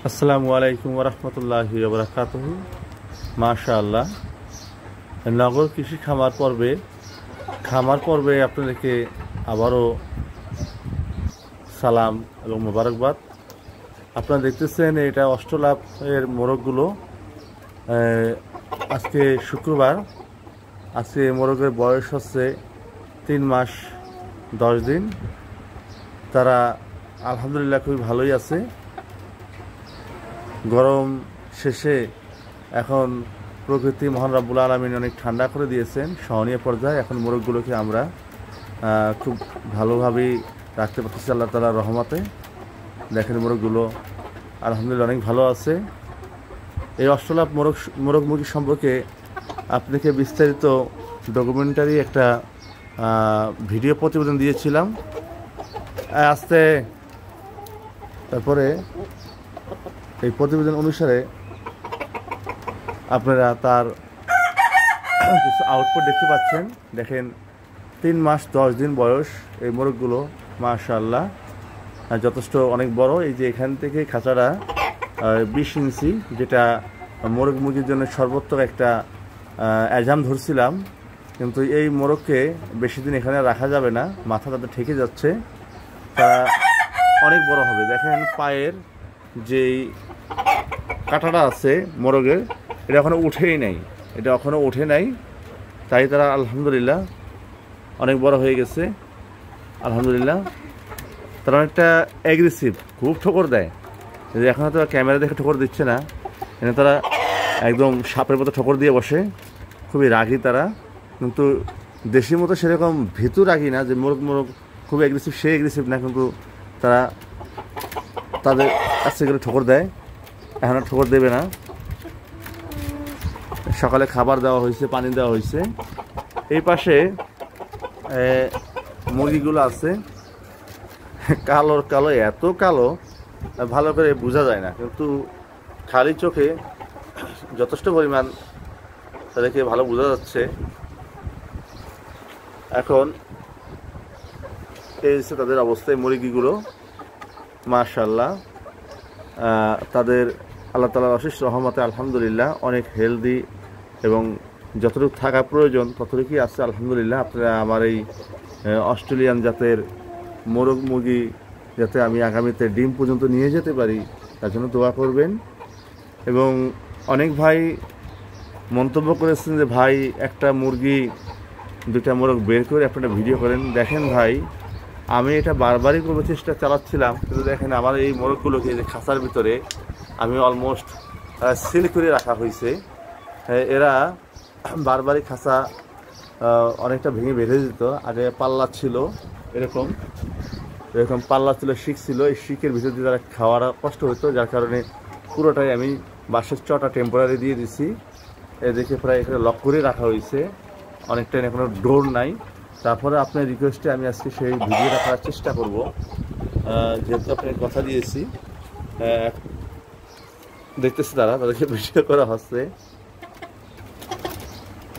আসসালামু আলাইকুম ওরহমতুল্লাহি ওবরাকাতুহু। মাশাআল্লাহ, নগর কৃষি খামার পর্বে আপনাদেরকে আবারও সালাম এবং মোবারকবাদ। আপনারা দেখতেছেন এটা অষ্টলাভ এর মোরগগুলো। আজকে শুক্রবার। আজকে মোরগের বয়স হচ্ছে 3 মাস 10 দিন। তারা আলহামদুলিল্লাহ খুবই ভালোই আছে। গরম শেষে এখন প্রকৃতি মহান রব্বুল আলামিন অনেক ঠান্ডা করে দিয়েছেন, সহনীয় পর্যায়ে। এখন মোরগগুলোকে আমরা খুব ভালোভাবেই রাখতে পারতেছি আল্লাহ তাআলার রহমতে। দেখেন মোরগগুলো আলহামদুলিল্লাহ অনেক ভালো আছে। এই অষ্টলাভ মোরগ মুরগি সম্পর্কে আপনাকে বিস্তারিত ডকুমেন্টারি একটা ভিডিও প্রতিবেদন দিয়েছিলাম। তারপরে এই প্রতিবেদন অনুসারে আপনারা তার কিছু আউটপুট দেখতে পাচ্ছেন। দেখেন 3 মাস 10 দিন বয়স এই মোরগগুলো, মাশাআল্লাহ যথেষ্ট অনেক বড়। এই যে এখান থেকে খাঁচাটা 20 ইঞ্চি, যেটা মোরগ মুরগির জন্য সর্বোত্তম একটা অ্যাজাম ধরছিলাম, কিন্তু এই মোরগকে বেশি দিন এখানে রাখা যাবে না, মাথা তাদের ঠেকে যাচ্ছে, তারা অনেক বড় হবে। দেখেন পায়ের যেই কাঁটাটা আছে মোরগের, এটা এখনও উঠে নাই, তাই তারা আলহামদুলিল্লাহ অনেক বড় হয়ে গেছে। আলহামদুলিল্লাহ তারা অনেকটা অ্যাগ্রেসিভ, খুব ঠোকর দেয়। এখন হয়তো ক্যামেরা দেখে ঠোকর দিচ্ছে না, এখানে তারা একদম সাপের মতো ঠোকর দিয়ে বসে, খুবই রাগী তারা। কিন্তু দেশির মতো সেরকম ভীতু রাগী না যে মোরগ খুব অ্যাগ্রেসিভ, সে অ্যাগ্রেসিভ না, কিন্তু তারা তাদের কাছ থেকে ঠোকর দেয়। এখন আর ঠোকর দেবে না। সকালে খাবার দেওয়া হয়েছে, পানি দেওয়া হয়েছে। এই পাশে মুরগিগুলো আছে, কালো, এত কালো ভালো করে বোঝা যায় না, কিন্তু খালি চোখে যথেষ্ট পরিমাণ তাদেরকে ভালো বোঝা যাচ্ছে। এখন এই হচ্ছে তাদের অবস্থায় মুরগিগুলো, মাশাআল্লাহ তাদের আল্লাহ তাআলার অশেষ রহমতে আলহামদুলিল্লাহ অনেক হেলদি এবং যতটুকু থাকা প্রয়োজন ততটুকুই আছে আলহামদুলিল্লাহ। আপনারা আমার এই অস্ট্রেলিয়ান জাতের মোরগ মুরগি যাতে আমি আগামীতে ডিম পর্যন্ত নিয়ে যেতে পারি তার জন্য দোয়া করবেন। এবং অনেক ভাই মন্তব্য করেছেন যে ভাই একটা মুরগি 2টা মোরগ বের করে আপনারা ভিডিও করেন। দেখেন ভাই, আমি এটা বারবারই কোনো চেষ্টা চালাচ্ছিলাম, কিন্তু দেখেন আমার এই মোরগগুলোকে যে খাঁচার ভিতরে আমি অলমোস্ট সিল করে রাখা হয়েছে। এরা বারবারই খাঁচা অনেকটা ভেঙে বেঁধে দিত। আগে পাল্লা ছিল, এরকম পাল্লা ছিল, শিক ছিল, এই শিকের ভিতর দিয়ে তারা খাওয়াটা কষ্ট হতো, যার কারণে পুরোটাই আমি বাঁশের চটা টেম্পোরারি দিয়ে দিছি। এদিকে প্রায় এখানে লক করে রাখা হয়েছে, অনেকটাই এখনো ডোর নাই। তারপরে আপনার রিকোয়েস্টে আমি আজকে সেই ভিডিওটা করার চেষ্টা করব, যেহেতু আপনাকে কথা দিয়েছি। দেখতেছি তাদেরকে ভিডিও করা হচ্ছে,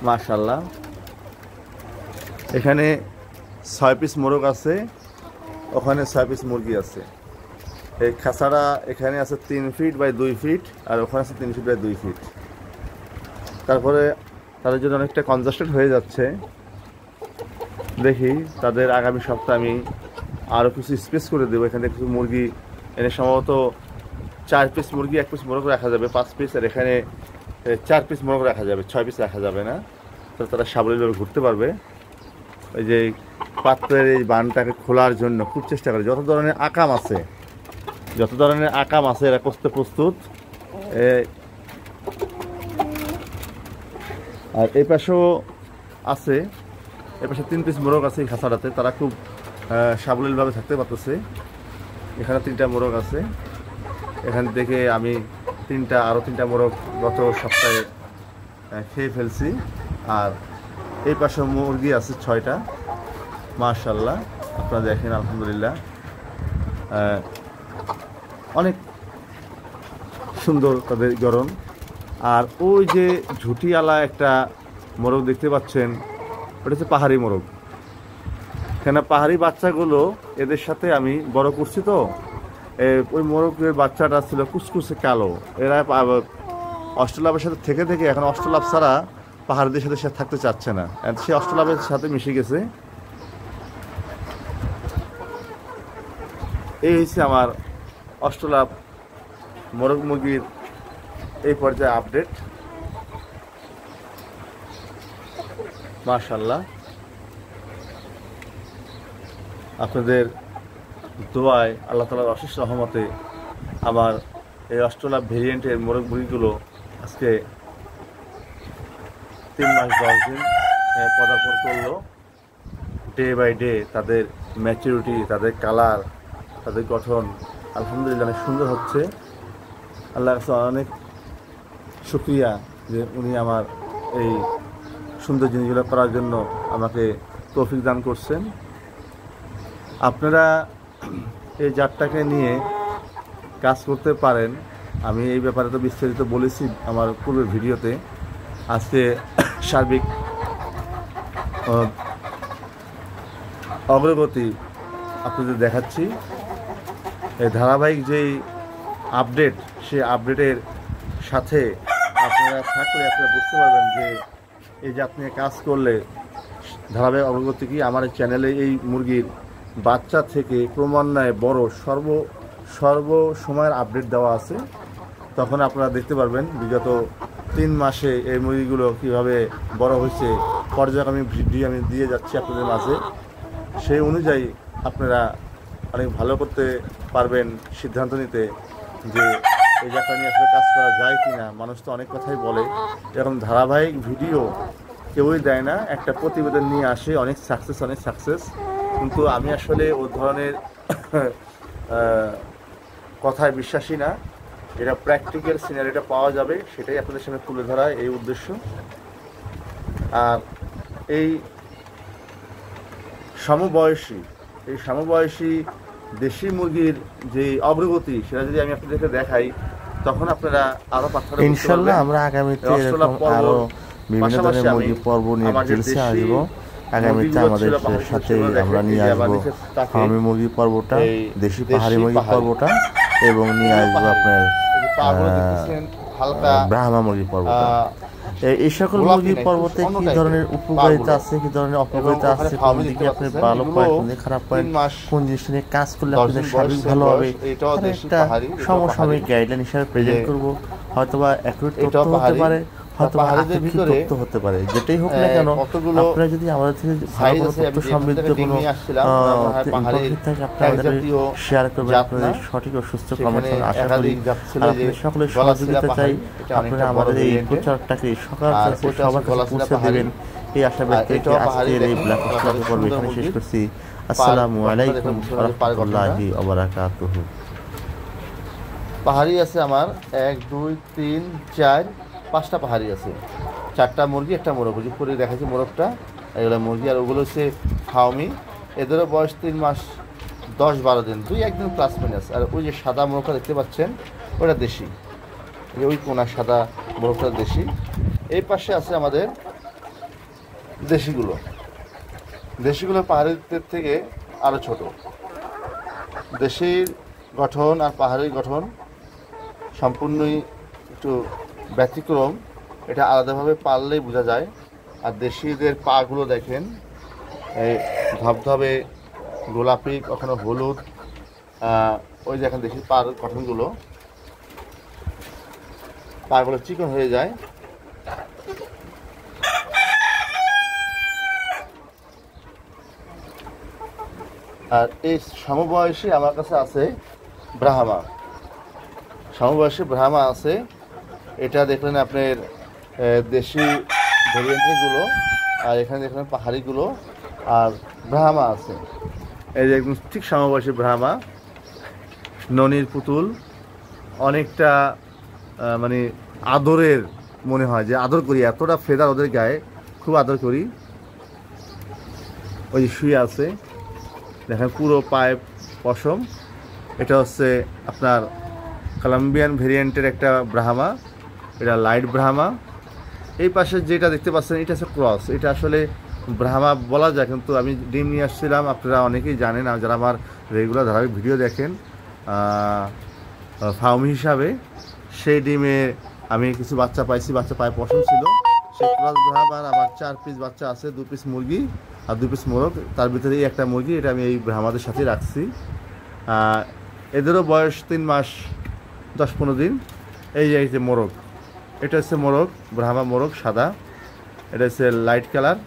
মাশাআল্লাহ। এখানে 6 পিস মোরগ আছে, ওখানে 6 পিস মুরগি আছে। এই খাঁচাটা এখানে আছে 3 ফিট বাই 2 ফিট, আর ওখানে আছে 3 ফিট বাই 2 ফিট। তারপরে তাদের জন্য অনেকটা কনজাস্টেড হয়ে যাচ্ছে। দেখি তাদের আগামী সপ্তাহে আমি আরও কিছু স্পেস করে দেবো। এখানে কিছু মুরগি এনে সম্ভবত 4 পিস মুরগি, 1 পিস মোরগ রাখা যাবে, 5 পিস, আর এখানে 4 পিস মোরগ রাখা যাবে, 6 পিস রাখা যাবে না। তো তারা সাবলীলভাবে ঘুরতে পারবে। ওই যে পাত্রের এই বানটাকে খোলার জন্য খুব চেষ্টা করে, যত ধরনের আকাম আছে এরা করতে প্রস্তুত। আর এই পাশেও আছে, এ পাশে 3 পিস মোরগ আছে এই খাঁচাটাতে, তারা খুব সাবলীলভাবে থাকতে পারতেছে। এখানে 3টা মোরগ আছে, এখান থেকে আমি আরও 3টা মোরগ গত সপ্তাহে খেয়ে ফেলছি। আর এই পাশে মুরগি আছে 6টা, মাশাআল্লাহ আপনারা দেখেন আলহামদুলিল্লাহ অনেক সুন্দর তাদের গড়ন। আর ওই যে ঝুটিওয়ালা একটা মোরগ দেখতে পাচ্ছেন, ওটা হচ্ছে পাহাড়ি মোরগ। কেন পাহাড়ি বাচ্চাগুলো এদের সাথে আমি বড় করছি, তো ওই মোরগের বাচ্চাটা ছিল কুচকুচে কালো। এরা অষ্টলাভের সাথে থেকে থেকে এখন অষ্টলাভ ছাড়া পাহাড়িদের সাথে সে থাকতে চাচ্ছে না, সে অষ্টলাভের সাথে মিশে গেছে। এই হচ্ছে আমার অষ্টলাভ মোরগ মুরগির এই পর্যায়ে আপডেট। মাশাআল্লাহ, আপনাদের দোয়ায় আল্লাহ তাআলার অশেষ রহমতে আমার এই অষ্টলাভ ভেরিয়েন্টের মোরগ মুরগিগুলো আজকে 3 মাস 10 দিন পদার্পণ করলো। ডে বাই ডে তাদের ম্যাচুরিটি, তাদের কালার, তাদের গঠন আলহামদুলিল্লাহ অনেক সুন্দর হচ্ছে। আল্লাহর কাছে অনেক শুকরিয়া যে উনি আমার এই সুন্দর জিনিসগুলো করার জন্য আমাকে তৌফিক দান করছেন। আপনারা এই জাতটাকে নিয়ে কাজ করতে পারেন। আমি এই ব্যাপারে তো বিস্তারিত বলেছি আমার পূর্বের ভিডিওতে। আজকে সার্বিক অগ্রগতি আপনাদের দেখাচ্ছি। এই ধারাবাহিক যেই আপডেট, সেই আপডেটের সাথে আপনারা থাকলে আপনারা বুঝতে পারবেন যে এই জাত নিয়ে কাজ করলে ধারাবাহিক অগ্রগতি কি। আমার এই চ্যানেলে এই মুরগির বাচ্চা থেকে ক্রমান্বয়ে বড় সর্ব সময়ের আপডেট দেওয়া আছে। তখন আপনারা দেখতে পারবেন বিগত 3 মাসে এই মুরগিগুলো কীভাবে বড় হয়েছে। পর্যায়ক্রমিক ভিডিও আমি দিয়ে যাচ্ছি আপনাদের মাঝে। সেই অনুযায়ী আপনারা অনেক ভালো করতে পারবেন সিদ্ধান্ত নিতে যে এই জায়গা নিয়ে আসলে কাজ করা যায় কি না। মানুষ তো অনেক কথাই বলে, এরকম ধারাবাহিক ভিডিও কেউই দেয় না, একটা প্রতিবেদন নিয়ে আসে অনেক সাকসেস। কিন্তু আমি আসলে ওই ধরনের কথায় বিশ্বাসী না। এটা প্র্যাকটিক্যাল সিনারিটা পাওয়া যাবে, সেটাই আপনাদের সামনে তুলে ধরা এই উদ্দেশ্য। আর এই সমবয়সী দেশি মুরগির যে অগ্রগতি, সেটা যদি আমি আপনাদেরকে দেখাই তখন আপনারা আরো পার্থক্য ইনশাআল্লাহ আমরা আগামীতে এরকম আরো বিভিন্ন ধরনের মুরগি পর্ব নিয়ে ডিটেইলসে আসবো। আগামীতে আমাদের সাথে আমরা নিয়ে আসবো ফার্মি মুরগি পর্বটা, দেশি পাহাড়ি মুরগি পর্বটা, এবং নিয়ে আসবো আপনার ব্রাহ্মা মুরগি পর্বটা। এই সকল মুরগির পর্বতে কি ধরনের উপকারিতা আছে, কি ধরনের অপকারিতা আছে, কোন দিকে আপনি ভালো পায়, কোন দিকে খারাপ পায়, কোন জিনিস নিয়ে কাজ করলে আপনাদের সার্ভিস ভালো হবে, একটা সমসাময়িক গাইডলাইন হিসাবে প্রেজেন্ট করবো। হয়তোবা অ্যাকুরেট তথ্য হতে পারে, হয়তোবা আর্থিক তথ্য হতে পারে, যেটাই হোক না কেন আপনারা যদি আমাদের থেকে ভালো কোনো তথ্য সমৃদ্ধ কোনো থাকে আপনারা শেয়ার করবেন। আপনাদের সঠিক ও সুস্থ কমেন্ট আশা করি। আপনাদের সকলের সহযোগিতা চাই। আপনারা আমাদের এই প্রচারটাকে সবার কাছে পৌঁছে দেবেন এই আশা ব্যক্ত রেখে আজকের এই ব্ল্যাক পর্ব এখানে শেষ করছি। আসসালামু আলাইকুম ওয়া রাহমাতুল্লাহি ওয়া বারাকাতুহু। পাহাড়ি আছে আমার 1 2 3 4 5টা পাহাড়ি আছে, 4টা মুরগি, একটা মোরগ। করে দেখাচ্ছি মোরগটা, এগুলো মুরগি। আর ওগুলো হচ্ছে ফাউমি, এদেরও বয়স 3 মাস 10-12 দিন, 2-1 দিন প্লাস মাইনাস। আর ওই যে সাদা মোরগটা দেখতে পাচ্ছেন ওটা দেশি, ওই কোনা সাদা মোরগটা দেশি। এই পাশে আছে আমাদের দেশিগুলো পাহাড়িদের থেকে আরও ছোট। দেশির গঠন আর পাহাড়ির গঠন সম্পূর্ণই একটু ব্যতিক্রম, এটা আলাদাভাবে পারলেই বোঝা যায়। আর দেশিদের পাগুলো দেখেন, এই ধবধবে গোলাপি, কখনো হলুদ। ওই যে এখন দেশির পার গঠনগুলো, পাগুলো চিকন হয়ে যায়। আর এই সমবয়সী আমার কাছে আছে ব্রাহ্মা, সমবয়সী ব্রাহ্মা আছে। এটা দেখলেন আপনার দেশি ভেরিয়েন্টগুলো, আর এখানে দেখলেন পাহাড়িগুলো, আর ব্রাহ্মা আছে। এই যে একদম ঠিক সমবয়সী ব্রাহ্মা, ননির পুতুল, অনেকটা মানে আদরের মনে হয় যে আদর করি, এতটা ফেদার ওদের গায়ে, খুব আদর করি। ওই যে শুয়ে আছে দেখেন, পুরো পায়ে পশম। এটা হচ্ছে আপনার কলম্বিয়ান ভেরিয়েন্টের একটা ব্রাহ্মা, এটা লাইট ব্রাহ্মা। এই পাশে যেটা দেখতে পাচ্ছেন এটা হচ্ছে ক্রস, এটা আসলে ব্রাহ্মা বলা যায়, কিন্তু আমি ডিম নিয়ে আসছিলাম। আপনারা অনেকেই জানেন, যারা আমার রেগুলার ধারাবাহিক ভিডিও দেখেন, ফার্মি হিসাবে। সেই ডিমে আমি কিছু বাচ্চা পাইছি, বাচ্চা পায়ে পছন্দ ছিল। সেই ক্রস ব্রাহ্মার আমার 4 পিস বাচ্চা আছে, 2 পিস মুরগি আর 2 পিস মোরগ, তার ভিতরে একটা মুরগি, এটা আমি এই ব্রাহ্মাদের সাথে রাখছি। এদেরও বয়স 3 মাস 10-15 দিন। এই যে মোরগ, এটা হচ্ছে মোরগ, ব্রাহ্মা মোরগ সাদা, এটা হচ্ছে লাইট কালার,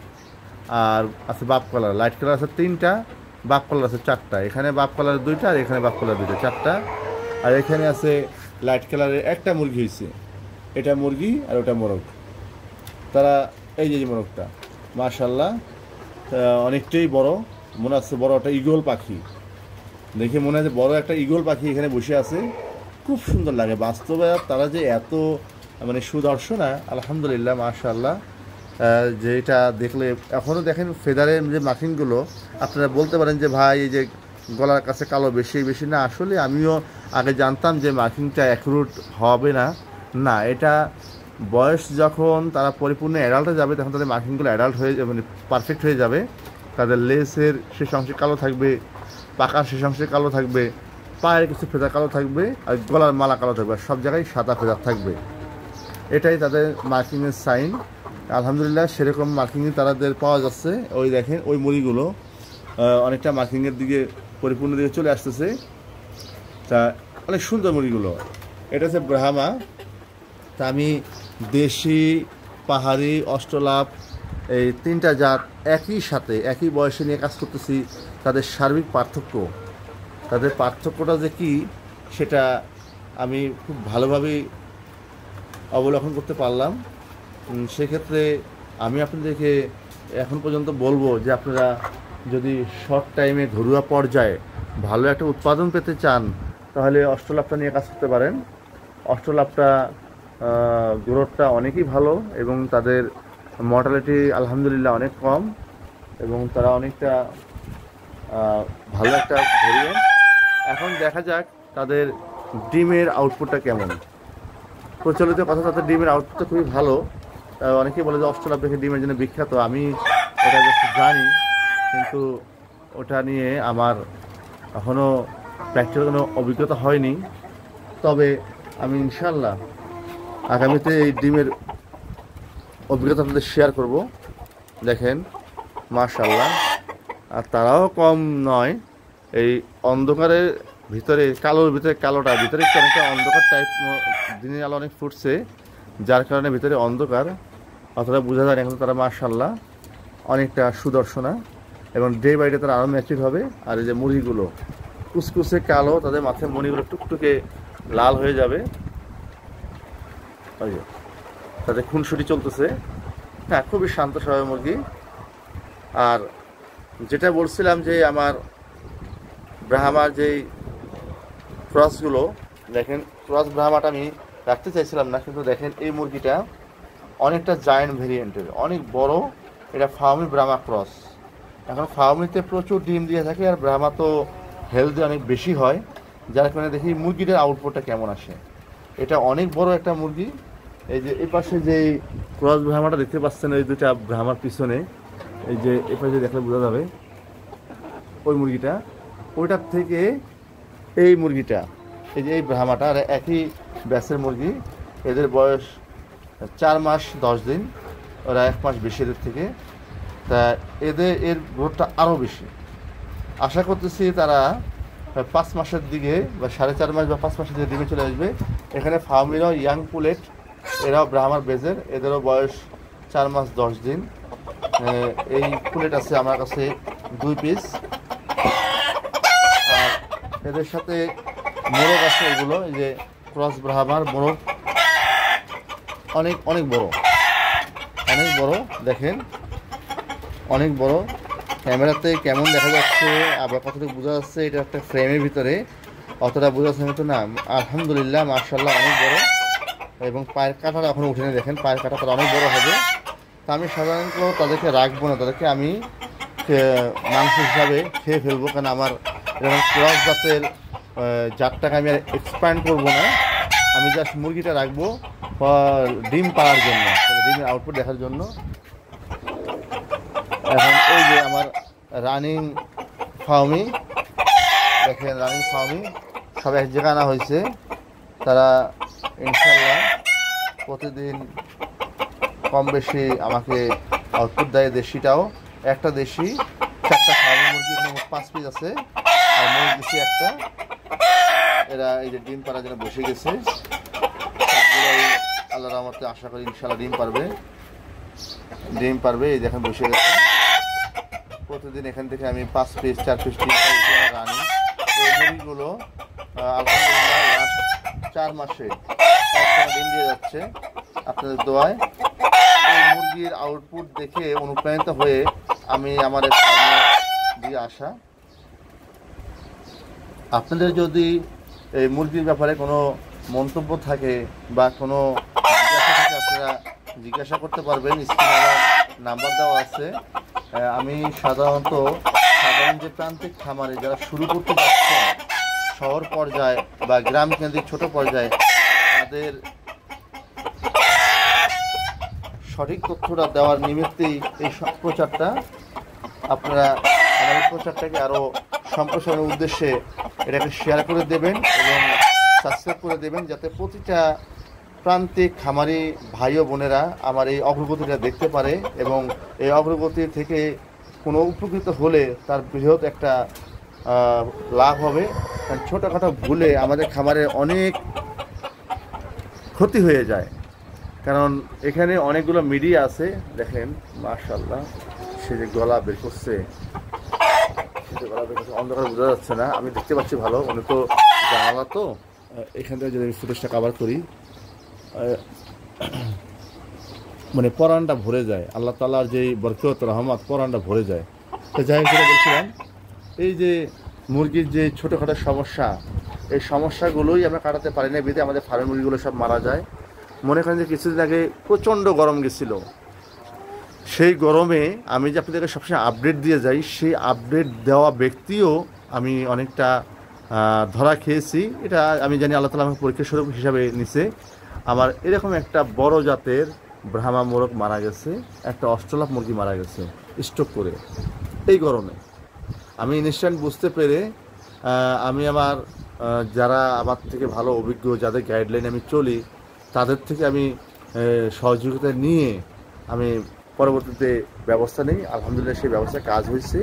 আর আছে বাপ কালার। লাইট কালার আছে 3টা, বাপ কালার আছে 4টা। এখানে বাপ কালার 2টা আর এখানে বাপ কালার 2টা, 4টা। আর এখানে আছে লাইট কালারের একটা মুরগি হয়েছে, এটা মুরগি আর ওটা মোরগ। তারা এই যে মোরগটা মাশাআল্লাহ অনেকটাই বড়, মনে হচ্ছে বড় একটা ঈগল পাখি, দেখে মনে হয় যে বড় একটা ঈগল পাখি এখানে বসে আছে, খুব সুন্দর লাগে। বাস্তবে তারা যে এত মানে সুদর্শন, আলহামদুলিল্লাহ মাশাআল্লাহ। যেটা দেখলে এখনও দেখেন ফেদারের যে মার্কিংগুলো, আপনারা বলতে পারেন যে ভাই এই যে গলার কাছে কালো বেশি না, আসলে আমিও আগে জানতাম যে মার্কিংটা অ্যাকুরেট হবে না। না, এটা বয়স যখন তারা পরিপূর্ণ অ্যাডাল্টে যাবে তখন তাদের মার্কিংগুলো অ্যাডাল্ট হয়ে মানে পারফেক্ট হয়ে যাবে। তাদের লেসের শেষ অংশে কালো থাকবে, পাকার শেষ অংশে কালো থাকবে, পায়ের কিছু ফেদার কালো থাকবে, আর গলার মালা কালো থাকবে, আর সব জায়গায় সাদা ফেদার থাকবে। এটাই তাদের মার্কিংয়ের সাইন। আলহামদুলিল্লাহ সেরকম মার্কিংই তাদের পাওয়া যাচ্ছে। ওই দেখেন ওই মুড়িগুলো অনেকটা মার্কিংয়ের দিকে পরিপূর্ণ দিকে চলে আসতেছে, তা অনেক সুন্দর মুড়িগুলো। এটা হচ্ছে ব্রাহ্মা। তা আমি দেশি, পাহাড়ি, অস্ট্রলাভ এই 3টা জাত একই সাথে একই বয়সে নিয়ে কাজ করতেছি। তাদের সার্বিক তাদের পার্থক্যটা যে কী সেটা আমি খুব ভালোভাবেই অবলোকন করতে পারলাম। সেক্ষেত্রে আমি আপনাদেরকে এখন পর্যন্ত বলবো যে আপনারা যদি শর্ট টাইমে ঘরোয়া পর্যায়ে ভালো একটা উৎপাদন পেতে চান তাহলে অস্ট্রলাভটা নিয়ে কাজ করতে পারেন। অস্ট্রলাভটা গ্রোথটা অনেকই ভালো এবং তাদের মর্টালিটি আলহামদুলিল্লাহ অনেক কম, এবং তারা অনেকটা ভালো একটা ভেরিয়েন্ট। এখন দেখা যাক তাদের ডিমের আউটপুটটা কেমন। প্রচলিত কথা, তাদের ডিমের আউটপুটটা খুবই ভালো। অনেকেই বলে যে অস্ট্রলাভ দেখে ডিমের জন্য বিখ্যাত, আমি এটা জানি, কিন্তু ওটা নিয়ে আমার এখনও প্র্যাকটিক্যাল কোনো অভিজ্ঞতা হয়নি। তবে আমি ইনশাল্লাহ আগামীতে এই ডিমের অভিজ্ঞতা আপনাদের শেয়ার করব। দেখেন মাশাআল্লাহ, আর তারাও কম নয়। এই অন্ধকারের ভিতরে কালোর ভিতরে কালোটা ভিতরে একটু অনেকটা অন্ধকার টাইপ, দিনের আলো অনেক ফুটছে যার কারণে ভিতরে অন্ধকার, অতটা বোঝা যায় না, কিন্তু তারা মাশাআল্লাহ অনেকটা সুদর্শনা এবং ডে বাই ডে তারা আরও ম্যাচিউর হবে। আর এই যে মুড়িগুলো কুচকুচে কালো, তাদের মাথায় মণিগুলো টুকটুকে লাল হয়ে যাবে। ওই যে তাদের খুনসুটি চলতেছে। হ্যাঁ, খুবই শান্ত স্বভাবের মুরগি। আর যেটা বলছিলাম যে আমার ব্রাহ্মার যেই ক্রসগুলো, দেখেন ক্রস ব্রাহ্মাটা আমি রাখতে চাইছিলাম না, কিন্তু দেখেন এই মুরগিটা অনেকটা জায়ান্ট ভেরিয়েন্টের, অনেক বড়। এটা ফার্মি ব্রাহ্মা ক্রস। এখন ফার্মিতে প্রচুর ডিম দিয়ে থাকে, আর ব্রাহ্মা তো হেলদি অনেক বেশি হয়, যার কারণে দেখি মুরগিটার আউটপুটটা কেমন আসে। এটা অনেক বড় একটা মুরগি। এই যে এই পাশে যে ক্রস ব্রাহ্মাটা দেখতে পাচ্ছেন, এই দুটা ব্রাহ্মার পিছনে, এই যে এই পাশে দেখলে বোঝা যাবে ওই মুরগিটা, ওইটার থেকে এই মুরগিটা, এই যে এই ব্রাহ্মাটা, আর একই ব্যাসের মুরগি। এদের বয়স 4 মাস 10 দিন, ওরা 1 মাস বেশি এদের থেকে। তা এর গ্রোথটা আরও বেশি। আশা করতেছি তারা 5 মাসের দিকে বা 4.5 মাস বা 5 মাসের দিকে ডিমে চলে আসবে। এখানে ফার্মিরাও ইয়াং পুলেট, এরাও ব্রাহ্মার বেজের, এদেরও বয়স 4 মাস 10 দিন। এই পুলেট আছে আমার কাছে 2 পিস। আর এদের সাথে মোরগ আছে, এগুলো এই যে ক্রস ব্রাহ্মার মোরগ, অনেক অনেক বড়, অনেক বড়। দেখেন অনেক বড়। ক্যামেরাতে কেমন দেখা যাচ্ছে আবার কতটুকু বোঝা যাচ্ছে এটা একটা ফ্রেমের ভিতরে, অতটা বোঝা যাচ্ছে মতো না। আলহামদুলিল্লাহ মাশাআল্লাহ অনেক বড়, এবং পায়ের কাঁটাটা এখনও উঠেনি। দেখেন পায়ের কাঁটা তারা অনেক বড় হবে। তা আমি সাধারণত তাদেরকে রাখবো না, তাদেরকে আমি মাংস হিসাবে খেয়ে ফেলবো, কারণ আমার এরকম ক্রস জাতটাকে আমি আর এক্সপ্যান্ড করবো না। আমি জাস্ট মুরগিটা রাখবো ডিম পাড়ার জন্য, ডিমের আউটপুট দেখার জন্য। এখন এই যে আমার রানিং ফার্মি, দেখেন রানিং ফার্মি সব এক জায়গায় আনা হয়েছে। তারা ইনশাল্লাহ প্রতিদিন কম বেশি আমাকে আউটপুট দেয়। দেশিটাও একটা দেশি 4টা ফার্মি মুরগি, এখানে 5 পিস আছে, আর মুরগি দিচ্ছি একটা। এরা এই যে ডিম পাড়ার জন্য বসে গেছে, সবগুলোই আল্লাহর রহমতে আশা করি ইনশাল্লাহ ডিম পারবে। এই দেখেন বসে গেছে। প্রতিদিন এখান থেকে আমি 5 পিস 4 পিস ডিম রানি। এই মুরগিগুলো আলহামদুলিল্লাহ লাস্ট 4 মাসে ডিম দিয়ে যাচ্ছে আপনাদের দোয়ায়। এই মুরগির আউটপুট দেখে অনুপ্রাণিত হয়ে আমি আমার ফার্মে দিয়ে আসা। আপনাদের যদি এই মুরগির ব্যাপারে কোনো মন্তব্য থাকে বা কোনো জিজ্ঞাসা থাকে, আপনারা জিজ্ঞাসা করতে পারবেন। স্ক্রিনে আমার নাম্বার দেওয়া আছে। আমি সাধারণ যে প্রান্তিক খামারে যারা শুরু করতে যাচ্ছেন শহর পর্যায়ে বা গ্রাম কেন্দ্রিক ছোট পর্যায়ে, তাদের সঠিক তথ্যটা দেওয়ার নিমিত্তেই এই প্রচারটা। আপনারা আমাদের প্রচারটাকে আরও সম্প্রসারণের উদ্দেশ্যে এটাকে শেয়ার করে দেবেন এবং সাবস্ক্রাইব করে দেবেন, যাতে প্রতিটা প্রান্তিক খামারি ভাই ও বোনেরা আমার এই অগ্রগতিটা দেখতে পারে এবং এই অগ্রগতির থেকে কোনো উপকৃত হলে তার বৃহৎ একটা লাভ হবে। কারণ ছোটোখাটো ভুলে আমাদের খামারে অনেক ক্ষতি হয়ে যায়। কারণ এখানে অনেকগুলো মিডিয়া আছে, দেখেন মাশাআল্লাহ সে যে গলা বের করছে, অন্ধকারে বোঝা যাচ্ছে না, আমি দেখতে পাচ্ছি ভালো। উনি তো জানালা, তো এখান থেকে যদি ফুটেজটা কভার করি মানে পরানটা ভরে যায়, আল্লাহ তাআলার যে বরকত রহমত পরানটা ভরে যায়। তো যাই হোক বলছিলাম, এই যে মুরগির যে ছোটোখাটো সমস্যা, এই সমস্যাগুলোই আমরা কাটাতে পারি না, বিধে আমাদের ফার্মের মুরগিগুলো সব মারা যায়। মনে করেন যে কিছুদিন আগে প্রচণ্ড গরম গেছিল, সেই গরমে আমি যে আপনাদেরকে সবসময় আপডেট দিয়ে যাই, সেই আপডেট দেওয়া ব্যক্তিও আমি অনেকটা ধরা খেয়েছি। এটা আমি জানি আল্লাহ তাআলা আমাকে পরীক্ষা স্বরূপ হিসাবে নিছে। আমার এরকম একটা বড় জাতের ব্রাহ্মা মোরগ মারা গেছে, একটা অস্ট্রেলাপ মুরগি মারা গেছে স্ট্রোক করে এই গরমে। আমি ইনস্ট্যান্ট বুঝতে পেরে আমি আমার যারা আমার থেকে ভালো অভিজ্ঞ, যাদের গাইডলাইন আমি চলি, তাদের থেকে আমি সহযোগিতা নিয়ে আমি পরবর্তীতে ব্যবস্থা নিই। আলহামদুলিল্লাহ সেই ব্যবস্থা কাজ হয়েছে।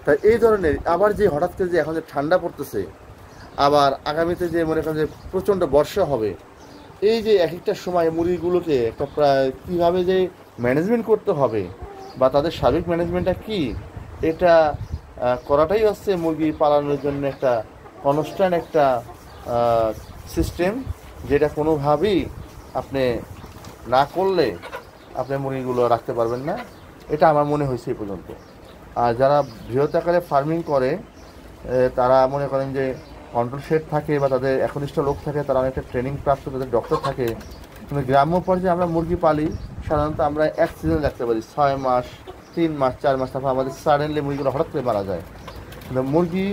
তাই এই ধরনের আবার যে হঠাৎ করে যে এখন যে ঠান্ডা পড়তেছে, আবার আগামীতে যে মনে করেন যে প্রচণ্ড বর্ষা হবে, এই যে এক একটা সময় মুরগিগুলোকে একটা প্রায় কীভাবে যে ম্যানেজমেন্ট করতে হবে বা তাদের সার্বিক ম্যানেজমেন্টটা কী, এটা করাটাই হচ্ছে মুরগি পালনের জন্য একটা কনস্ট্যান্ট একটা সিস্টেম, যেটা কোনোভাবেই আপনি না করলে আপনি মুরগিগুলো রাখতে পারবেন না। এটা আমার মনে হয়েছে এই পর্যন্ত। আর যারা বৃহৎ আকারে ফার্মিং করে, তারা মনে করেন যে কন্ট্রোল শেড থাকে বা তাদের একনিষ্ঠ লোক থাকে, তারা অনেকটা ট্রেনিং প্রাপ্ত, তাদের ডক্টর থাকে। কিন্তু গ্রাম্য পর্যায়ে আমরা মুরগি পালি, সাধারণত আমরা এক সিজন রাখতে পারি 6 মাস, 3 মাস, 4 মাস, তারপর আমাদের সাডেনলি মুরগিগুলো হঠাৎ করে মারা যায়। কিন্তু মুরগি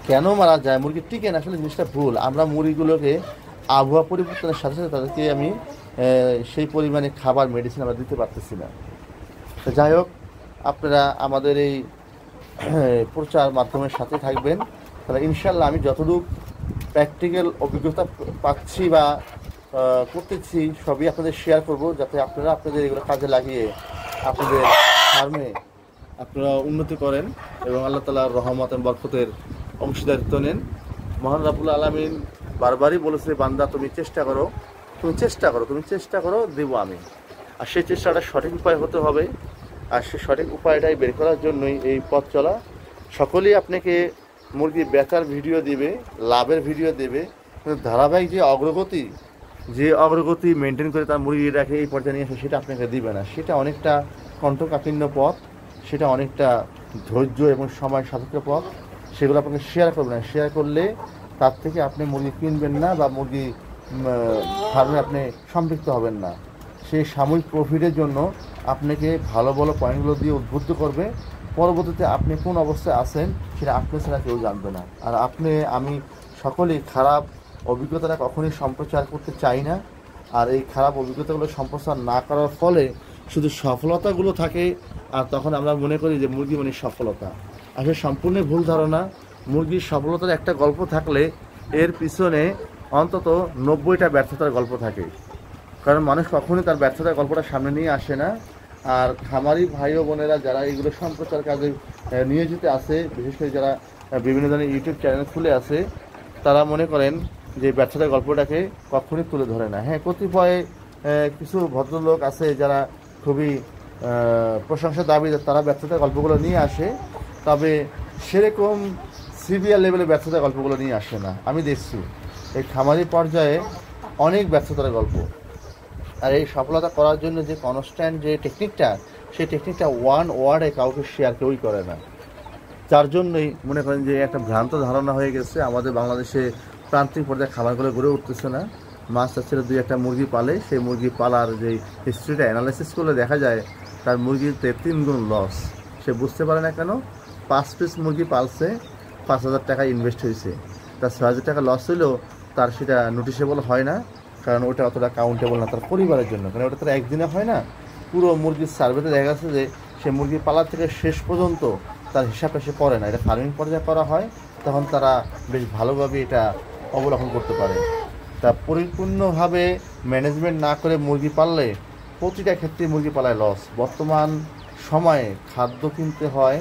কেন মারা যায়, মুরগি টিকে না, আসলে জিনিসটা ভুল। আমরা মুরগিগুলোকে আবহাওয়া পরিবর্তনের সাথে সাথে তাদেরকে আমি সেই পরিমাণে খাবার মেডিসিন আমরা দিতে পারতেছি না। তো যাই হোক, আপনারা আমাদের এই প্রচার মাধ্যমের সাথে থাকবেন, তাহলে ইনশাল্লাহ আমি যতটুকু প্র্যাকটিক্যাল অভিজ্ঞতা পাচ্ছি বা করতেছি সবই আপনাদের শেয়ার করব, যাতে আপনারা আপনাদের এগুলো কাজে লাগিয়ে আপনাদের ফার্মে আপনারা উন্নতি করেন এবং আল্লাহ তাআলার রহমত এবং বরকতের অংশীদারিত্ব নেন। মহান রাব্বুল আলামিন বারবারই বলেছে, বান্দা তুমি চেষ্টা করো দেব আমি। আর সেই চেষ্টাটা সঠিক উপায় হতে হবে, আর সেই সঠিক উপায়টাই বের করার জন্যই এই পথ চলা। সকলেই আপনাকে মুরগি বেচার ভিডিও দিবে, লাভের ভিডিও দেবে, কিন্তু ধারাবাহিক যে অগ্রগতি মেনটেন করে তার মুরগি রাখে এই পর্যায়ে নিয়ে আসে, সেটা আপনাকে দিবে না। সেটা অনেকটা কণ্ঠকাঠিন্য পথ, সেটা অনেকটা ধৈর্য এবং সময় সাপেক্ষ পথ। সেগুলো আপনাকে শেয়ার করবেন না। শেয়ার করলে তার থেকে আপনি মুরগি কিনবেন না বা মুরগি ফার্মে আপনি সম্পৃক্ত হবেন না। সেই সাময়িক প্রফিটের জন্য আপনাকে ভালো পয়েন্টগুলো দিয়ে উদ্বুদ্ধ করবে। পরবর্তীতে আপনি কোন অবস্থায় আছেন সেটা আপনি ছাড়া কেউ জানবে না। আর আমি সকলেই খারাপ অভিজ্ঞতাটা কখনোই সম্প্রচার করতে চাই না। আর এই খারাপ অভিজ্ঞতাগুলো সম্প্রচার না করার ফলে শুধু সফলতাগুলো থাকে, আর তখন আমরা মনে করি যে মুরগি মানে সফলতা। আসলে সম্পূর্ণ ভুল ধারণা। মুরগির সফলতার একটা গল্প থাকলে এর পিছনে অন্তত 90টা ব্যর্থতার গল্প থাকে। কারণ মানুষ কখনোই তার ব্যর্থতার গল্পটা সামনে নিয়ে আসে না। আর খামারি ভাই ও বোনেরা যারা এগুলো সম্প্রচার কাজে নিয়োজিত আছে, বিশেষ করে যারা বিভিন্ন ধরনের ইউটিউব চ্যানেল খুলে আছে, তারা মনে করেন যে ব্যর্থতার গল্পটাকে কখনোই তুলে ধরে না। হ্যাঁ, কতিপয় কিছু ভদ্রলোক আছে যারা খুবই প্রশংসা দাবিদার, তারা ব্যর্থতার গল্পগুলো নিয়ে আসে, তবে সেরকম সিভিয়ার লেভেলে ব্যর্থতার গল্পগুলো নিয়ে আসে না। আমি দেখছি এই খামারি পর্যায়ে অনেক ব্যর্থতার গল্প। আর এই সফলতা করার জন্য যে কনস্ট্যান্ট যে টেকনিকটা, সেই টেকনিকটা ওয়ান ওয়ার্ডে কাউকে শেয়ার কেউই করে না। যার জন্যই মনে করেন যে একটা ভ্রান্ত ধারণা হয়ে গেছে, আমাদের বাংলাদেশে প্রান্তিক পর্যায়ে খামারগুলো গড়ে উঠতেছে না। মাছ চাষের দুই একটা মুরগি পালে, সেই মুরগি পালার যে হিস্ট্রিটা অ্যানালাইসিস করলে দেখা যায় তার মুরগিতে 3 গুণ লস। সে বুঝতে পারে না কেন, 5 পিস মুরগি পালছে, 5,000 টাকা ইনভেস্ট হয়েছে, তার 6,000 টাকা লস হলেও তার সেটা নোটিশেবল হয় না, কারণ ওটা অতটা কাউন্টেবল না তার পরিবারের জন্য, কারণ ওটা তার একদিনে হয় না। পুরো মুরগির সার্ভেতে দেখা গেছে যে সে মুরগি পালার থেকে শেষ পর্যন্ত তার হিসাবটা সে পড়ে না। এটা ফার্মিং পর্যায়ে করা হয়, তখন তারা বেশ ভালোভাবে এটা অবলোকন করতে পারে। তা পরিপূর্ণভাবে ম্যানেজমেন্ট না করে মুরগি পাললে প্রতিটা ক্ষেত্রে মুরগি পালায় লস। বর্তমান সময়ে খাদ্য কিনতে হয়,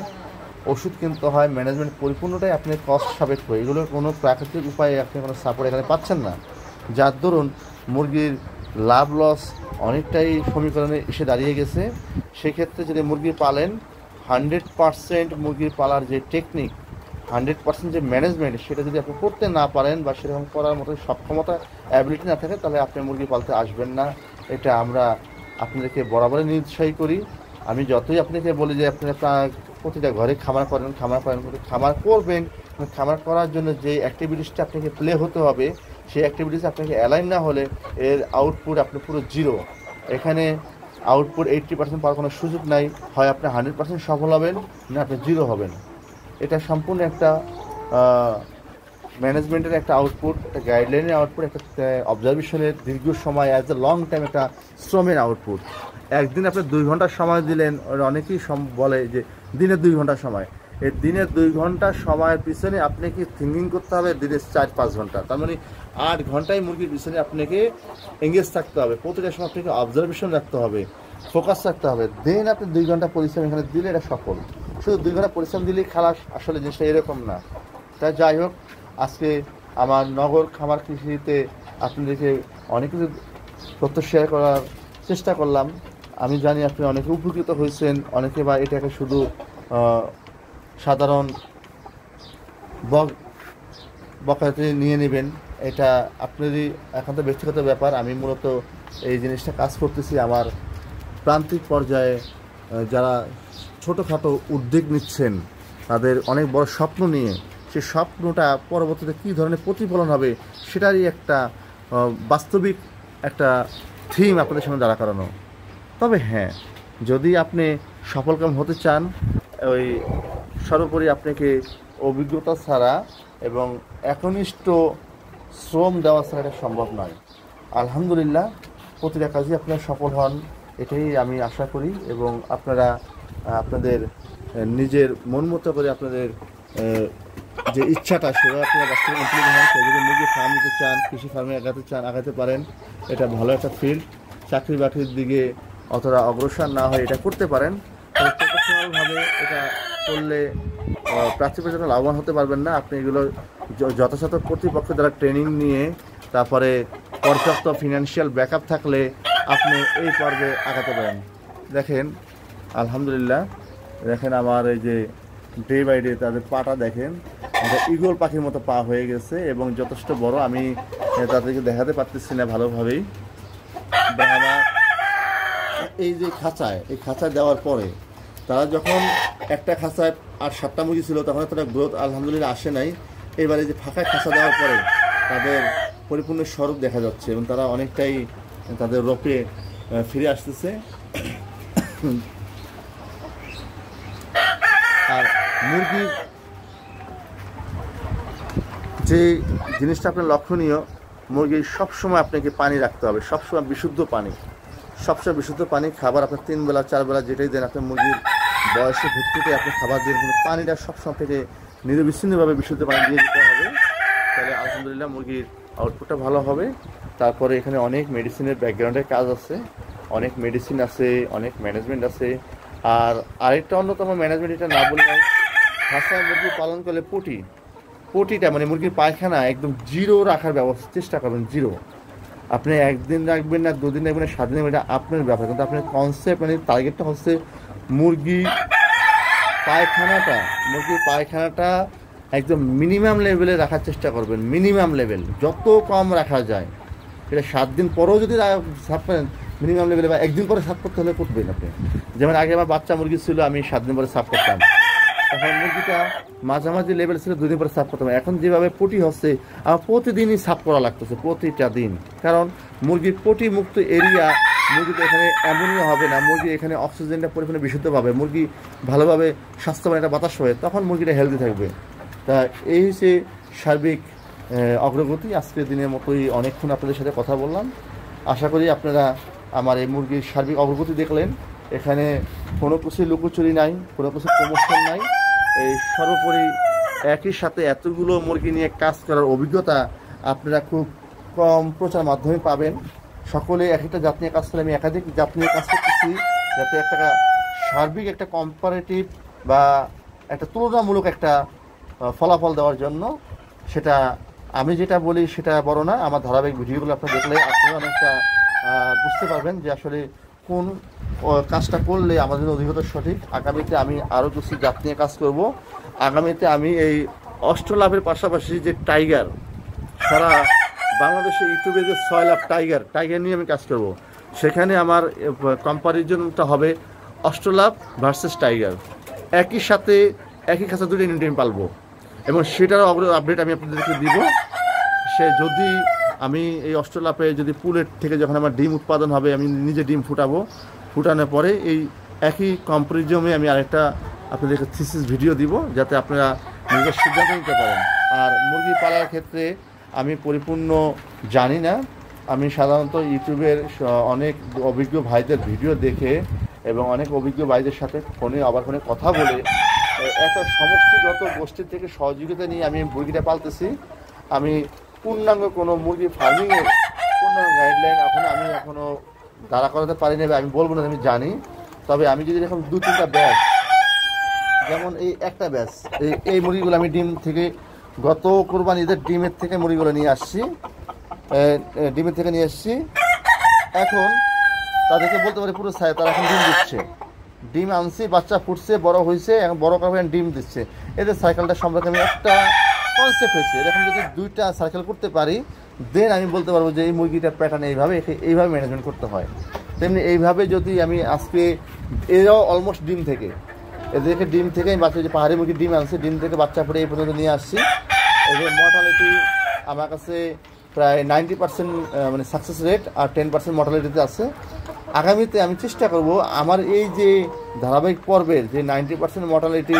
ওষুধ কিনতে হয়, ম্যানেজমেন্ট পরিপূর্ণটাই আপনি কস্ট সাপেক্ষ। এগুলোর কোনো প্রাকৃতিক উপায়ে আপনি কোনো সাপোর্ট এখানে পাচ্ছেন না, যার দরুন মুরগির লাভ লস অনেকটাই সমীকরণে এসে দাঁড়িয়ে গেছে। সেক্ষেত্রে যদি মুরগি পালেন, 100% মুরগির পালার যে টেকনিক, 100% যে ম্যানেজমেন্ট, সেটা যদি আপনি করতে না পারেন বা সেরকম করার মতো সক্ষমতা অ্যাবিলিটি না থাকে, তাহলে আপনি মুরগি পালতে আসবেন না। এটা আমরা আপনাদেরকে বরাবরই নিরুৎসাহী করি। আমি যতই আপনাকে বলি যে আপনি প্রতিটা ঘরে খামার করেন, খামার করবেন, খামার করার জন্য যে অ্যাক্টিভিটিসটা আপনাকে প্লে হতে হবে, সেই অ্যাক্টিভিটিস আপনাকে অ্যালাইন না হলে এর আউটপুট আপনি পুরো জিরো। এখানে আউটপুট 80% পাওয়ার কোনো সুযোগ নাই। হয় আপনি 100% সফল হবেন, না আপনি জিরো হবেন। এটা সম্পূর্ণ একটা ম্যানেজমেন্টের একটা আউটপুট, একটা গাইডলাইনের আউটপুট, একটা অবজারভেশনের দীর্ঘ সময় অ্যাজ এ লং টাইম একটা শ্রমের আউটপুট। একদিন আপনি 2 ঘন্টা সময় দিলেন, অনেকেই বলে যে দিনে 2 ঘন্টা সময়। এই দিনের 2 ঘন্টা সময়ের পিছনে আপনাকে থিঙ্কিং করতে হবে দিনে 4-5 ঘন্টা, তার মানে 8 ঘন্টায় মুরগির পিছনে আপনাকে এঙ্গেজ থাকতে হবে। প্রতিটা সময় আপনাকে অবজারভেশন রাখতে হবে, ফোকাস রাখতে হবে। দেন আপনি 2 ঘন্টা পরিশ্রম এখানে দিলে এটা সফল। শুধু 2 ঘন্টা পরিশ্রম দিলেই খালাস, আসলে জিনিসটা এরকম না। তাই যাই হোক, আজকে আমার নগর খামার কৃষিতে আপনাদেরকে অনেক কিছু তথ্য শেয়ার করার চেষ্টা করলাম। আমি জানি আপনি অনেকে উপকৃত হয়েছেন, অনেকে বা এটাকে শুধু সাধারণ বকাতে নিয়ে নেবেন, এটা আপনারই একান্ত ব্যক্তিগত ব্যাপার। আমি মূলত এই জিনিসটা কাজ করতেছি আমার প্রান্তিক পর্যায়ে যারা ছোটোখাটো উদ্যোগ নিচ্ছেন, তাদের অনেক বড় স্বপ্ন নিয়ে, সেই স্বপ্নটা পরবর্তীতে কী ধরনের প্রতিফলন হবে সেটারই একটা বাস্তবিক একটা থিম আপনাদের সামনে দাঁড়া করানো। তবে হ্যাঁ, যদি আপনি সফলকাম হতে চান, ওই সর্বোপরি আপনাকে অভিজ্ঞতা ছাড়া এবং একনিষ্ঠ শ্রম দেওয়া ছাড়া এটা সম্ভব নয়। আলহামদুলিল্লাহ, প্রতিটা কাজে আপনারা সফল হন, এটাই আমি আশা করি। এবং আপনারা আপনাদের নিজের মন মতো করে আপনাদের যে ইচ্ছাটা, সেটা আপনারা বাস্তবে ইমপ্লিমেন্ট হয়। কেউ যদি মুরগি ফার্ম দিতে চান, কৃষি ফার্মে আগাতে পারেন, এটা ভালো একটা ফিল্ড। চাকরি বাকরির দিকে অতটা অগ্রসর না হয়ে এটা করতে পারেন। প্রফেশনালভাবে এটা করলে প্রার্থীদের জন্য লাভবান হতে পারবেন না। আপনি এগুলো যথাযথ কর্তৃপক্ষ দ্বারা ট্রেনিং নিয়ে, তারপরে পর্যাপ্ত ফিনান্সিয়াল ব্যাকআপ থাকলে আপনি এই পর্বে আগাতে পারেন। দেখেন আলহামদুলিল্লাহ, দেখেন আমার এই যে ডে বাই ডে তাদের পাটা দেখেন, ঈগল পাখির মতো পা হয়ে গেছে এবং যথেষ্ট বড়। আমি তাদেরকে দেখাতে পারতেছি না ভালোভাবেই। এই যে খাঁচায়, এই খাঁচায় দেওয়ার পরে তারা যখন একটা খাঁচায় 8-7টা মুরগি ছিল, তখন তারা গ্রোথ আলহামদুলিল্লাহ আসে নাই। এবারে যে ফাঁকা খাঁচা দেওয়ার পরে তাদের পরিপূর্ণ স্বরূপ দেখা যাচ্ছে এবং তারা অনেকটাই তাদের রোপে ফিরে আসতেছে। আর মুরগির যে জিনিসটা আপনার লক্ষণীয়, মুরগির সবসময় আপনাকে পানি রাখতে হবে, সবসময় বিশুদ্ধ পানি, সবসময় বিশুদ্ধ পানি। খাবার আপনার 3 বেলা 4 বেলা যেটাই দেন, আপনার মুরগির বয়সের ভিত্তিতে আপনি খাবার দিন, কিন্তু পানিটা সবসময় আপনাকে নিরবিচ্ছিন্নভাবে বিশুদ্ধ পানি দিয়ে দিতে হবে, তাহলে আলহামদুলিল্লাহ মুরগির আউটপুটটা ভালো হবে। তারপরে এখানে অনেক মেডিসিনের ব্যাকগ্রাউন্ডের কাজ আছে, অনেক মেডিসিন আছে, অনেক ম্যানেজমেন্ট আছে। আর আরেকটা অন্যতম ম্যানেজমেন্ট, এটা না বলে নয়, হাঁসা মুরগি পালন করলে পটিটা মানে মুরগির পায়খানা একদম জিরো রাখার ব্যবস্থা চেষ্টা করবেন। জিরো আপনি একদিন রাখবেন না, দুদিন রাখবেন না, 7 দিন রাখবেন, এটা আপনার ব্যাপার। কিন্তু আপনার কনসেপ্ট মানে টার্গেটটা হচ্ছে মুরগির পায়খানাটা একদম মিনিমাম লেভেলে রাখার চেষ্টা করবেন। মিনিমাম লেভেল যত কম রাখা যায়, এটা 7 দিন পরেও যদি সাফ করেন মিনিমাম লেভেলে, বা একদিন পরে সাফ করতে হলে করবেন আপনি। যেমন আগে আমার বাচ্চা মুরগি ছিল, আমি 7 দিন পরে সাফ করতাম। এখন মুরগিটা মাঝামাঝি লেভেল ছিল, 2 দিন পরে সাফ করতাম। এখন যেভাবে পটি হচ্ছে, আমার প্রতিদিনই সাফ করা লাগতেছে, প্রতিটা দিন। কারণ মুরগির পটি মুক্ত এরিয়া, মুরগিতে এখানে অ্যামোনিয়া হবে না, মুরগি এখানে অক্সিজেনটা পরিমাণে বিশুদ্ধ পাবে, মুরগি ভালোভাবে স্বাস্থ্যবান একটা বাতাস হবে, তখন মুরগিটা হেলদি থাকবে। তা এই হচ্ছে সার্বিক অগ্রগতি। আজকের দিনের মতোই অনেকক্ষণ আপনাদের সাথে কথা বললাম। আশা করি আপনারা আমার এই মুরগির সার্বিক অগ্রগতি দেখলেন। এখানে কোনো কিছু লুকোচুরি নাই, কোনো কিছু প্রমোশন নাই। এই সর্বোপরি একই সাথে এতগুলো মুরগি নিয়ে কাজ করার অভিজ্ঞতা আপনারা খুব কম প্রচার মাধ্যমে পাবেন। সকলে এক একটা জাত নিয়ে কাজ করে, আমি একাধিক জাত নিয়ে কাজ করতেছি, যাতে একটা সার্বিক একটা কম্পারেটিভ বা একটা তুলনামূলক একটা ফলাফল দেওয়ার জন্য। সেটা আমি যেটা বলি সেটা বড় না, আমার ধারাবাহিক ভিডিওগুলো আপনারা দেখলে আপনারা অনেকটা বুঝতে পারবেন যে আসলে কোন কাজটা করলে আমাদের অভিজ্ঞতা সঠিক। আগামীতে আমি আরও কিছু জাত নিয়ে কাজ করব। আগামীতে আমি এই অষ্টলাভের পাশাপাশি যে টাইগার, সারা বাংলাদেশে ইউটিউবে যে 6 লাখ টাইগার নিয়ে আমি কাজ করব। সেখানে আমার কম্পারিজনটা হবে অষ্টলাভ ভার্সেস টাইগার। একই সাথে একই খাঁচা 2টা ইউনিট আমি পালবো, এবং সেটারও আপডেট আমি আপনাদেরকে দিব। সে যদি আমি এই অষ্টলাভে যদি পুলের থেকে যখন আমার ডিম উৎপাদন হবে, আমি নিজে ডিম ফুটানোর পরে এই একই কম্পারিজনে আমি আরেকটা আপনাদেরকে থিসিস ভিডিও দিব, যাতে আপনারা নিজের সিদ্ধান্ত নিতে পারেন। আর মুরগি পালার ক্ষেত্রে আমি পরিপূর্ণ জানি না, আমি সাধারণত ইউটিউবের অনেক অভিজ্ঞ ভাইদের ভিডিও দেখে এবং অনেক অভিজ্ঞ ভাইদের সাথে ফোনে কথা বলে একটা সমষ্টিগত গোষ্ঠীর থেকে সহযোগিতা নিয়ে আমি মুরগিটা পালতেছি। আমি পূর্ণাঙ্গ কোনো মুরগি ফার্মিংয়ের পূর্ণাঙ্গ গাইডলাইন আমি এখনও দাঁড়া করাতে পারি না, আমি বলবো না আমি জানি। তবে আমি যদি এখন 2-3টা ব্যাচ, যেমন এই একটা ব্যাচ, এই মুরগিগুলো আমি ডিম থেকে গত কোরবানি ঈদের ডিমের থেকে মুরগিগুলো নিয়ে আসছি, এখন তাদেরকে বলতে পারি পুরো তারা এখন ডিম দিচ্ছে, ডিম আনছি, বাচ্চা ফুটছে, বড় হয়েছে, এখন বড় করে ডিম দিচ্ছে। এদের সাইকেলটা সম্পর্কে আমি একটা কনসেপ্ট হয়েছে, এরকম যদি 2টা সাইকেল করতে পারি, দেন আমি বলতে পারবো যে এই মুরগিটার প্যাটার্ন এইভাবে ম্যানেজমেন্ট করতে হয়। তেমনি এইভাবে যদি আমি আজকে এরাও অলমোস্ট এদেরকে ডিম থেকে আমি বাচ্চা, যে পাহাড়ি মুরগির ডিম আনছি, ডিম থেকে বাচ্চা ফুটে এই পর্যন্ত নিয়ে আসছি। এদের মর্টালিটি আমার কাছে প্রায় 90% মানে সাকসেস রেট, আর 10% মর্টালিটিতে আছে। আগামীতে আমি চেষ্টা করব আমার এই যে ধারাবাহিক পর্বের যে 90% মর্টালিটি,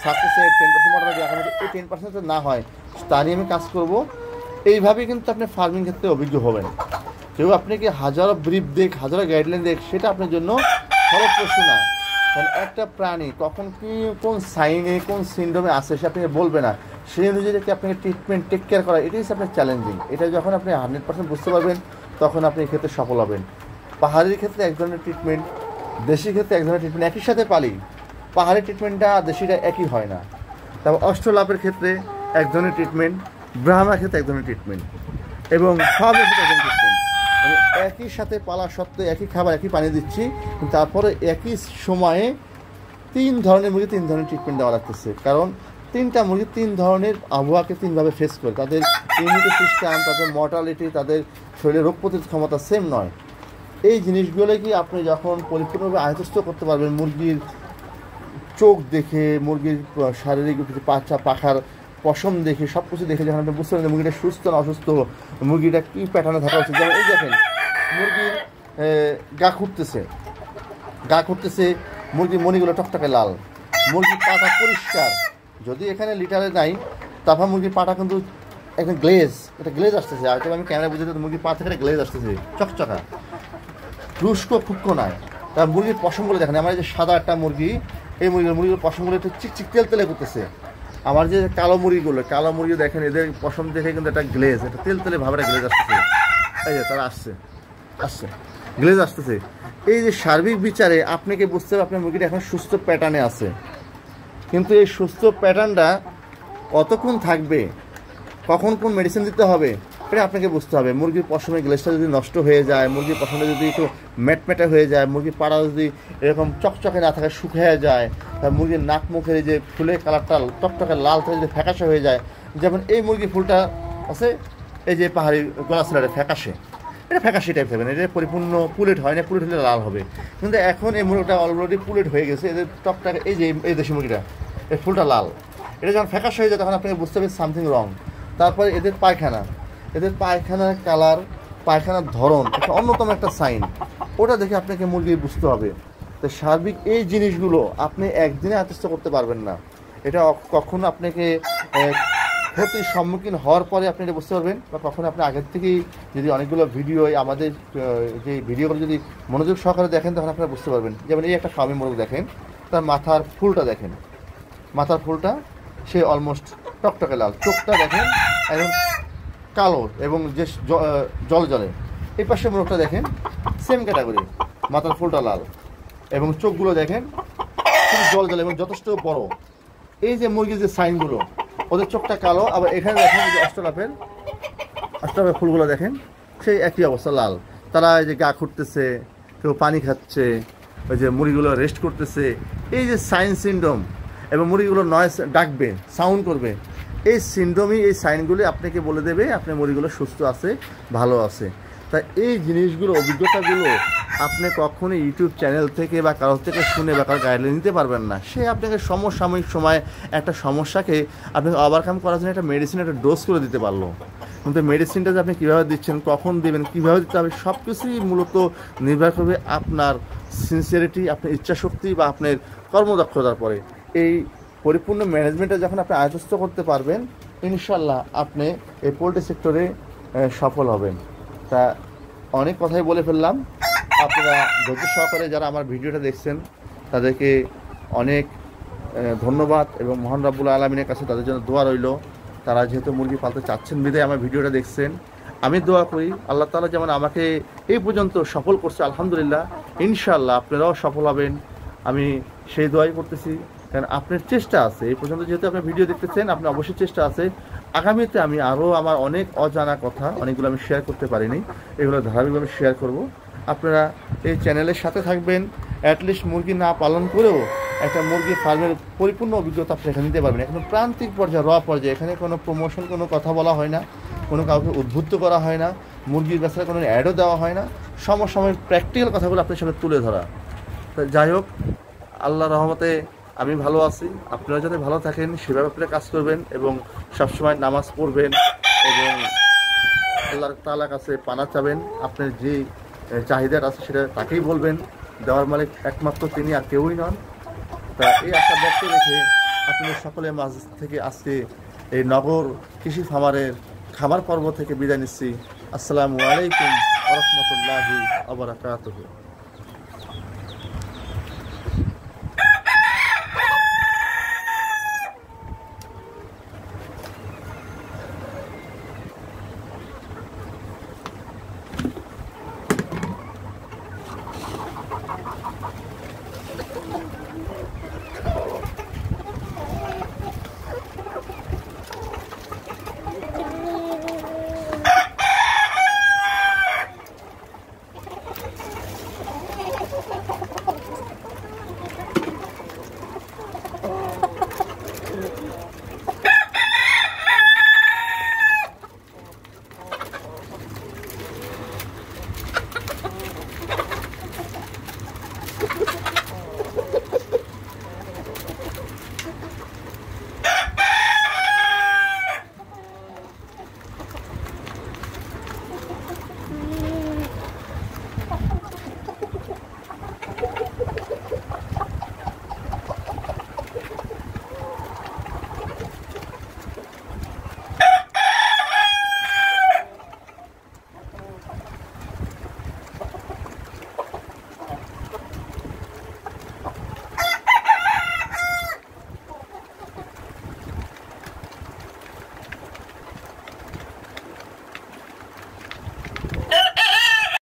সাকসেস রেট 10% মর্টালিটি, আগামীতে এই 10% না হয় তা নিয়ে আমি কাজ করব। এইভাবেই কিন্তু আপনি ফার্মিং ক্ষেত্রে অভিজ্ঞ হবেন। কেউ আপনাকে হাজারো ব্রিফ হাজারো গাইডলাইন সেটা আপনার জন্য ফলপ্রসূ না। কারণ একটা প্রাণী কখন কি কোন সাইনে কোন সিনড্রোমে আসে সে আপনাকে বলবে না, সেই অনুযায়ী আপনাকে ট্রিটমেন্ট টেক কেয়ার করা, এটাই হচ্ছে আপনার চ্যালেঞ্জিং। এটা যখন আপনি 100% বুঝতে পারবেন, তখন আপনি এই ক্ষেত্রে সফল হবেন। পাহাড়ির ক্ষেত্রে এক ধরনের ট্রিটমেন্ট, দেশির ক্ষেত্রে এক ধরনের ট্রিটমেন্ট, একই সাথে পালি। পাহাড়ি ট্রিটমেন্টটা দেশিটা একই হয় না। তারপর অষ্টলাভের ক্ষেত্রে এক ধরনের ট্রিটমেন্ট, ব্রাহ্মার ক্ষেত্রে এক ধরনের ট্রিটমেন্ট, এবং সবের ক্ষেত্রে এক ধরনের ট্রিটমেন্ট। মানে একই সাথে পালা সত্ত্বেও একই খাবার একই পানি দিচ্ছি, কিন্তু তারপরে একই সময়ে 3 ধরনের মুরগি 3 ধরনের ট্রিটমেন্ট দেওয়া লাগতেছে। কারণ 3টা মুরগি 3 ধরনের আবহাওয়াকে 3ভাবে ফেস করে, তাদের ইমিউনিটি সিস্টেম, তাদের মর্টালিটি, তাদের শরীরে রোগ প্রতিরোধ ক্ষমতা সেম নয়। এই জিনিসগুলো কি আপনি যখন পরিপূর্ণভাবে আয়ত্ত করতে পারবেন, মুরগির চোখ দেখে, মুরগির শারীরিক পাখার পশম দেখে, সব কিছু দেখে যখন আপনি বুঝতে পারবেন মুরগিটা সুস্থ না অসুস্থ, মুরগিটা কী প্যাটার্নে থাকা উচিত। যেমন এই দেখেন মুরগির গা খুঁটতেছে, মুরগির মণিগুলো টকটকে লাল, মুরগির পাটা পরিষ্কার, যদি এখানে লিটারে নাই, তারপর মুরগির পাটা কিন্তু একটা গ্লেজ আসতেছে। আর আমি ক্যামেরা বুঝে মুরগির পা থেকে গ্লেজ আসতেছে, চকচকা, খুক্কো নাই। তার মুরগির পশমগুলো দেখেন, আমার এই যে সাদা একটা মুরগি, এই মুরগির পশমগুলো একটু চিকচিক তেলে করতেছে। আমার যে কালো মুরগি দেখেন, এদের পশম দেখে কিন্তু একটা গ্লেজ, একটা তেল ভাবে একটা গ্লেজ আসতেছে। এই যে তারা আসছে গ্লেজ আসতেছে। এই যে সার্বিক বিচারে আপনাকে বুঝতে হবে আপনার মুরগিটা এখন সুস্থ প্যাটার্নে আছে, কিন্তু এই সুস্থ প্যাটার্নটা কতক্ষণ থাকবে, কখন কোন মেডিসিন দিতে হবে এটা আপনাকে বুঝতে হবে। মুরগির পশমের গ্লেজটা যদি নষ্ট হয়ে যায়, মুরগির পশমটা যদি একটু ম্যাটম্যাটে হয়ে যায়, মুরগির পাড়া যদি এরকম চকচকে না থাকে, শুকিয়ে যায়, মুরগির নাক মুখের যে ফুলের কালারটা চকচকে লাল থেকে যদি ফ্যাকাশে হয়ে যায়, যেমন এই মুরগির ফুলটা আছে এই যে পাহাড়ি গলাসিলারে ফ্যাকাশে, এটা ফ্যাকাশে টাইপ থাকবে না, এটা পরিপূর্ণ পুলেট হয় না, পুলেট হলে লাল হবে। কিন্তু এখন এই মুরগিটা অলরেডি পুলেট হয়ে গেছে, এদের টকটাকে এই যে এই দেশি মুরগিটা এই ফুলটা লাল, এটা যখন ফ্যাকাশে হয়ে যায় তখন আপনাকে বুঝতে হবে সামথিং রং। তারপরে এদের পায়খানার কালার, পায়খানার ধরন একটা অন্যতম একটা সাইন, ওটা দেখে আপনাকে মুরগি বুঝতে হবে। তো সার্বিক এই জিনিসগুলো আপনি একদিনে আত্মস্থ করতে পারবেন না, এটা কখনো আপনাকে ক্ষতির সম্মুখীন হওয়ার পরে আপনি এটা বুঝতে পারবেন, বা কখনো আপনি আগের থেকেই যদি অনেকগুলো ভিডিও আমাদের যে ভিডিওগুলো যদি মনোযোগ সহকারে দেখেন তখন আপনারা বুঝতে পারবেন। যেমন এই একটা ফার্মি মুরগি দেখেন, তার মাথার ফুলটা দেখেন, মাথার ফুলটা সে অলমোস্ট টকটকে লাল, চোখটা দেখেন একদম কালো এবং যে জলে এই পাশে মুরগটা দেখেন সেম ক্যাটাগরি, মাথার ফুলটা লাল এবং চোখগুলো দেখেন খুব জলে এবং যথেষ্ট বড়। এই যে মুরগির যে সাইনগুলো, ওদের চোখটা কালো, আবার এখানে দেখেন যে অস্ট্রালাপের ফুলগুলো দেখেন সেই একই অবস্থা লাল। তারা এই যে গা খুঁড়তেছে, কেউ পানি খাচ্ছে, ওই যে মুরগিগুলো রেস্ট করতেছে, এই যে সাইন সিনড্রোম এবং মুরগিগুলো নয়েজ ডাকবে, সাউন্ড করবে, এই সিনড্রোমই এই সাইনগুলি আপনাকে বলে দেবে আপনার মুরগিগুলো সুস্থ আছে, ভালো আছে। তাই এই জিনিসগুলো, অভিজ্ঞতাগুলো আপনি কখনোই ইউটিউব চ্যানেল থেকে বা কারোর থেকে শুনে বা কারোর গাইডলাইন নিতে পারবেন না। সে আপনাকে সমসাময়িক সময় একটা সমস্যাকে আপনাকে ওভারকাম করার জন্য একটা মেডিসিন, একটা ডোজ করে দিতে পারলো, কিন্তু মেডিসিনটা যে আপনি কীভাবে দিচ্ছেন, কখন দেবেন, কীভাবে দিতে হবে, সব কিছুই মূলত নির্ভর করবে আপনার সিনসিয়ারিটি, আপনার ইচ্ছাশক্তি বা আপনার কর্মদক্ষতার পরে। এই পরিপূর্ণ ম্যানেজমেন্টটা যখন আপনি আয়ত্ত করতে পারবেন, ইনশাল্লাহ আপনি এই পোল্ট্রি সেক্টরে সফল হবেন। তা অনেক কথাই বলে ফেললাম, আপনারা ধৈর্য সহকারে যারা আমার ভিডিওটা দেখছেন তাদেরকে অনেক ধন্যবাদ এবং মহান রাব্বুল আলামিনের কাছে তাদের জন্য দোয়া রইল। তারা যেহেতু মুরগি পালতে চাচ্ছেন বিধায় আমার ভিডিওটা দেখছেন, আমি দোয়া করি আল্লাহ তাআলা যেমন আমাকে এই পর্যন্ত সফল করছে, আলহামদুলিল্লাহ, ইনশাআল্লাহ আপনারাও সফল হবেন, আমি সেই দোয়াই করতেছি। কারণ আপনার চেষ্টা আছে, এই পর্যন্ত যেহেতু আপনি ভিডিও দেখতেছেন, আপনার অবশ্যই চেষ্টা আছে। আগামীতে আমি আরও আমার অনেক অজানা কথা, অনেকগুলো আমি শেয়ার করতে পারিনি, এগুলো ধারাবাহিকভাবে শেয়ার করব। আপনারা এই চ্যানেলের সাথে থাকবেন, অ্যাটলিস্ট মুরগি না পালন করেও একটা মুরগি ফার্মের পরিপূর্ণ অভিজ্ঞতা আপনি এখানে নিতে পারবেন। এখন প্রান্তিক পর্যায়ে, পর্যায়ে, এখানে কোনো প্রমোশন, কোনো কথা বলা হয় না, কোনো কাউকে উদ্বুদ্ধ করা হয় না, মুরগির ব্যবসায় কোনো অ্যাডও দেওয়া হয় না, সমসাময়িক প্র্যাকটিক্যাল কথাগুলো আপনার সামনে তুলে ধরা। তো যাই হোক, আল্লাহ রহমতে আমি ভালো আছি, আপনারা যাতে ভালো থাকেন সেভাবে আপনারা কাজ করবেন এবং সবসময় নামাজ পড়বেন এবং আল্লাহ তাআলার কাছে পানা চাবেন। আপনার যে চাহিদাটা আছে সেটা তাকেই বলবেন, দেওয়ার মালিক একমাত্র তিনি, আর কেউই নন। তা এই আশা ব্যক্ত রেখে আপনাদের সকলের মাঝ থেকে আজকে এই নগর কৃষি খামার পর্ব থেকে বিদায় নিচ্ছি। আসসালামু আলাইকুম ওয়া রাহমাতুল্লাহি ওয়া বারাকাতুহু।